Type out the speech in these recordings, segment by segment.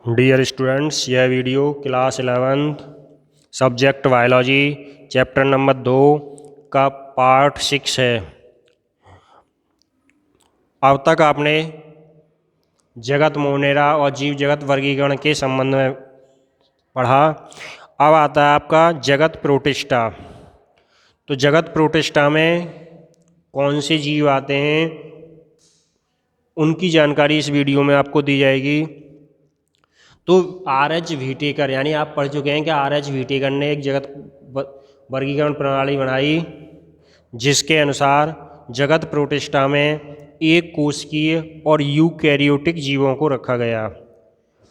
Dear students, यह video class 11 subject biology chapter number 2 का part 6 है। अब तक आपने जगत मोनेरा और जीव जगत वर्गीकरण के संबंध में पढ़ा। अब आता है आपका जगत प्रोटिस्टा। तो जगत प्रोटिस्टा में कौन से जीव आते हैं उनकी जानकारी इस वीडियो में आपको दी जाएगी। तो R.H. व्हीटेकर, यानी आप पढ़ चुके हैं कि R.H. व्हीटेकर ने एक जगत वर्गीकरण प्रणाली बनाई जिसके अनुसार जगत प्रोटिस्टा में एक कोशिकीय और यूकैरियोटिक जीवों को रखा गया।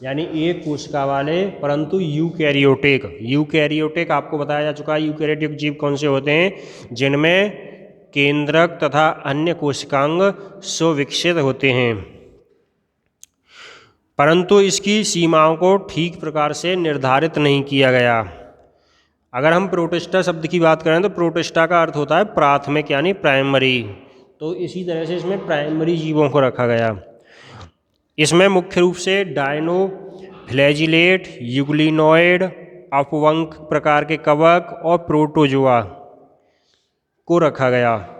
यानी एक कोशिका वाले परंतु यूकैरियोटिक आपको बताया जा चुका है। यूकैरियोटिक जीव कौन से होते हैं? जिनमें केंद्रक तथा अन्य कोशिकांग सुविकसित होते हैं, परंतु इसकी सीमाओं को ठीक प्रकार से निर्धारित नहीं किया गया। अगर हम प्रोटिस्टा शब्द की बात करें तो प्रोटिस्टा का अर्थ होता है प्राथमिक, यानी प्राइमरी। तो इसी तरह से इसमें प्राइमरी जीवों को रखा गया। इसमें मुख्य रूप से डायनो, फ्लैजिलेट, यूग्लिनॉइड, अपवंक प्रकार के कवक और प्रोटोजोआ को रखा गया।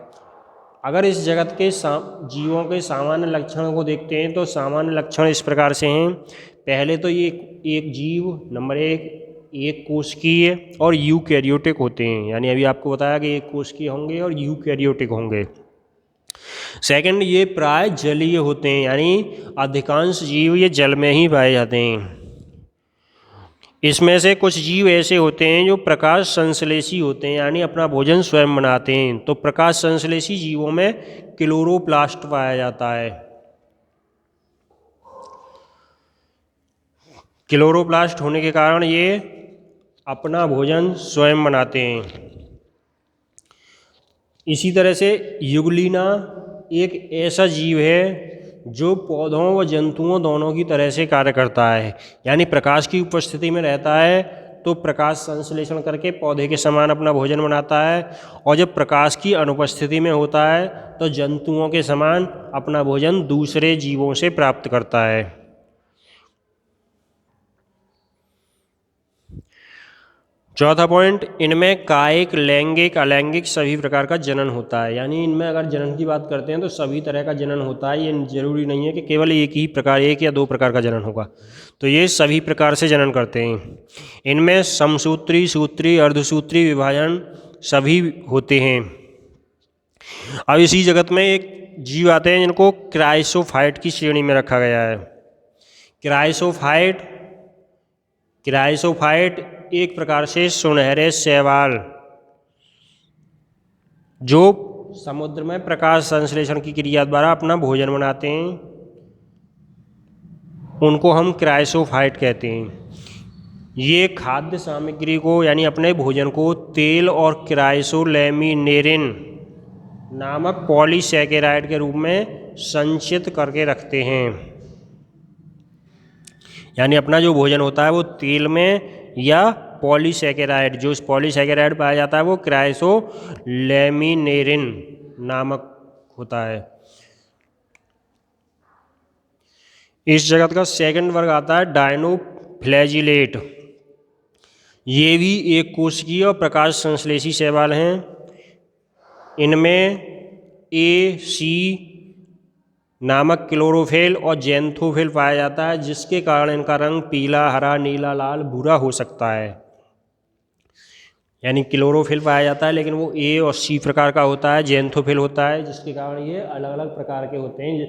अगर इस जगत के जीवों के सामान्य लक्षणों को देखते हैं तो सामान्य लक्षण इस प्रकार से हैं। पहले तो ये एक जीव नंबर एक कोशिकीय और यूकैरियोटिक होते हैं, यानी अभी आपको बताया कि एक कोशिकीय होंगे और यूकैरियोटिक होंगे। सेकंड, ये प्राय जलीय होते हैं, यानी अधिकांश जीव ये जल में ही पाए जाते हैं। इसमें से कुछ जीव ऐसे होते हैं जो प्रकाश संश्लेषी होते हैं, यानी अपना भोजन स्वयं बनाते हैं। तो प्रकाश संश्लेषी जीवों में क्लोरोप्लास्ट पाया जाता है। क्लोरोप्लास्ट होने के कारण ये अपना भोजन स्वयं बनाते हैं। इसी तरह से यूग्लिना एक ऐसा जीव है जो पौधों व जंतुओं दोनों की तरह से कार्य करता है, यानी प्रकाश की उपस्थिति में रहता है तो प्रकाश संश्लेषण करके पौधे के समान अपना भोजन बनाता है, और जब प्रकाश की अनुपस्थिति में होता है तो जंतुओं के समान अपना भोजन दूसरे जीवों से प्राप्त करता है। चौथा पॉइंट, इनमें कायिक, लैंगिक, अलैंगिक सभी प्रकार का जनन होता है। यानी इनमें अगर जनन की बात करते हैं तो सभी तरह का जनन होता है। ये जरूरी नहीं है कि केवल एक या दो प्रकार का जनन होगा, तो ये सभी प्रकार से जनन करते हैं। इनमें समसूत्री, सूत्री, अर्धसूत्री विभाजन सभी होते हैं। अब इसी जगत में एक जीव आते हैं जिनको क्राइसोफाइट की श्रेणी में रखा गया है। क्राइसोफाइट एक प्रकार से सुनहरे शैवाल जो समुद्र में प्रकाश संश्लेषण की क्रिया द्वारा अपना भोजन बनाते हैं, उनको हम क्राइसोफाइट कहते हैं। ये खाद्य सामग्री को, यानी अपने भोजन को तेल और क्राइसोलैमिनेरिन नामक पॉलीसैकेराइड के रूप में संचित करके रखते हैं। यानी अपना जो भोजन होता है वो तेल में या पॉलीसैकेराइड, जो इस पॉलीसैकेराइड पाया जाता है वो क्राइसोलैमिनेरिन नामक होता है। इस जगत का सेकंड वर्ग आता है डायनोफ्लैजिलेट। ये भी एक कोशिकीय और प्रकाश संश्लेषी शैवाल हैं। इनमें AC नामक क्लोरोफिल और ज़ैंथोफिल पाया जाता है, जिसके कारण इनका रंग पीला, हरा, नीला, लाल, भूरा हो सकता है। यानी क्लोरोफिल पाया जाता है लेकिन वो A और C प्रकार का होता है, ज़ैंथोफिल होता है, जिसके कारण ये अलग अलग प्रकार के होते हैं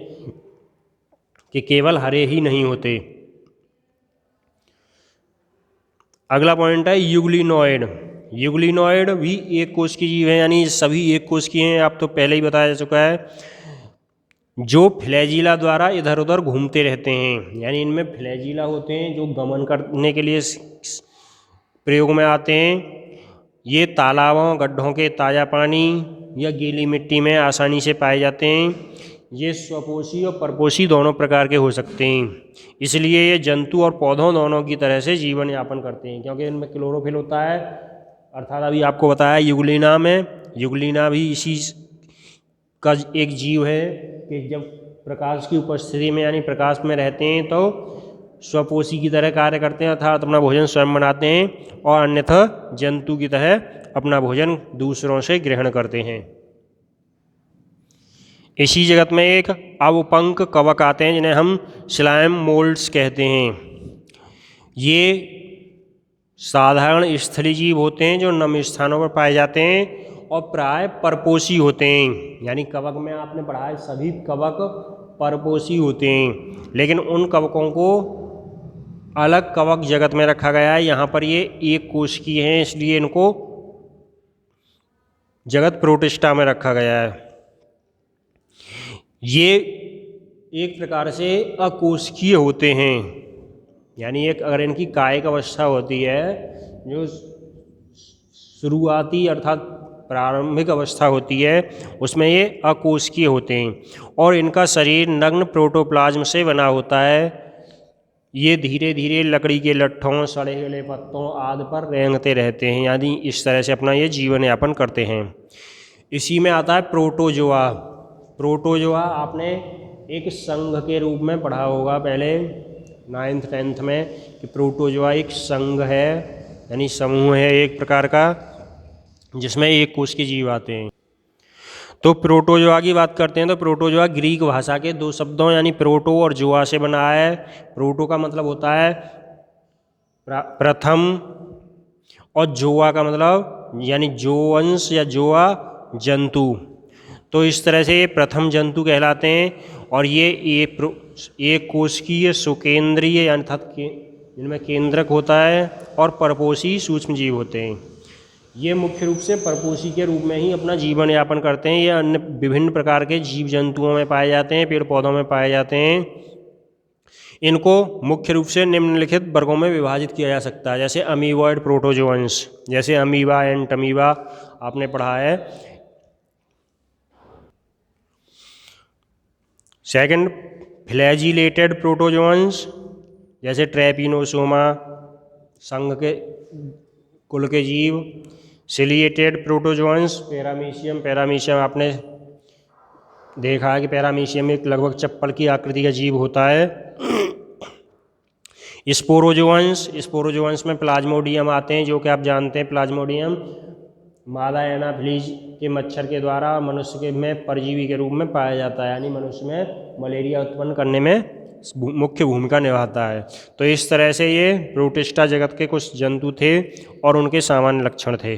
कि केवल हरे ही नहीं होते। अगला पॉइंट है यूग्लिनॉइड। यूग्लिनॉइड भी एक कोश की जीव है, यानी सभी एक कोश की हैं, आप तो पहले ही बताया जा चुका है, जो फ्लैजिला द्वारा इधर उधर घूमते रहते हैं। यानी इनमें फ्लैजिला होते हैं जो गमन करने के लिए प्रयोग में आते हैं। ये तालाबों, गड्ढों के ताज़ा पानी या गीली मिट्टी में आसानी से पाए जाते हैं। ये स्वपोषी और परपोषी दोनों प्रकार के हो सकते हैं, इसलिए ये जंतु और पौधों दोनों की तरह से जीवन यापन करते हैं, क्योंकि इनमें क्लोरोफिल होता है। अर्थात अभी आपको बताया यूग्लिना भी इसी का एक जीव है कि जब प्रकाश की उपस्थिति में, यानी प्रकाश में रहते हैं तो स्वपोषी की तरह कार्य करते हैं, अर्थात अपना भोजन स्वयं बनाते हैं, और अन्यथा जंतु की तरह अपना भोजन दूसरों से ग्रहण करते हैं। इसी जगत में एक अवपंक कवक आते हैं जिन्हें हम स्लाइम मोल्ड्स कहते हैं। ये साधारण स्थलीय जीव होते हैं जो नम स्थानों पर पाए जाते हैं और प्राय परपोषी होते हैं। यानी कवक में आपने पढ़ा है सभी कवक परपोषी होते हैं, लेकिन उन कवकों को अलग कवक जगत में रखा गया है। यहाँ पर ये एक कोशिकीय हैं, इसलिए इनको जगत प्रोटिस्टा में रखा गया है। ये एक प्रकार से अकोशिकीय होते हैं, यानी एक अगर इनकी कायिक अवस्था होती है जो शुरुआती अर्थात प्रारंभिक अवस्था होती है उसमें ये अकोशिकीय होते हैं और इनका शरीर नग्न प्रोटोप्लाज्म से बना होता है। ये धीरे धीरे लकड़ी के लट्ठों, सड़े गले पत्तों आदि पर रेंगते रहते हैं, यानी इस तरह से अपना ये जीवन यापन करते हैं। इसी में आता है प्रोटोजोआ। प्रोटोजोआ आपने एक संघ के रूप में पढ़ा होगा पहले 9th 10th में कि प्रोटोजोआ एक संघ है, यानी समूह है एक प्रकार का जिसमें एक कोश के जीव आते हैं। तो प्रोटोजोआ की बात करते हैं तो प्रोटोजोआ ग्रीक भाषा के दो शब्दों यानी प्रोटो और जोआ से बना है। प्रोटो का मतलब होता है प्रथम और जोआ का मतलब यानी जोअंश या जोआ जंतु। तो इस तरह से ये प्रथम जंतु कहलाते हैं और ये एक कोशिकीय सुकेंद्रीय अर्थात जिनमें केंद्रक होता है और परपोषी सूक्ष्म जीव होते हैं। ये मुख्य रूप से परपोषी के रूप में ही अपना जीवन यापन करते हैं। ये अन्य विभिन्न प्रकार के जीव जंतुओं में पाए जाते हैं, पेड़ पौधों में पाए जाते हैं। इनको मुख्य रूप से निम्नलिखित वर्गों में विभाजित किया जा सकता है, जैसे अमीबॉइड प्रोटोजोअंस, जैसे अमीबा एंटमीबा आपने पढ़ा है। सेकंड, फ्लैजिलेटेड प्रोटोजोअंस जैसे ट्रैपिनोसोमा संघ के कुल के जीव। सिलिएटेड प्रोटोजोअंस पैरामीशियम आपने देखा है कि पैरामीशियम एक लगभग चप्पल की आकृति का जीव होता है। स्पोरोजोअंस में प्लाज्मोडियम आते हैं, जो कि आप जानते हैं प्लाज्मोडियम मादा एनाफिलीज के मच्छर के द्वारा मनुष्य के में परजीवी के रूप में पाया जाता है, यानी मनुष्य में मलेरिया उत्पन्न करने में मुख्य भूमिका निभाता है। तो इस तरह से ये प्रोटिस्टा जगत के कुछ जंतु थे और उनके सामान्य लक्षण थे।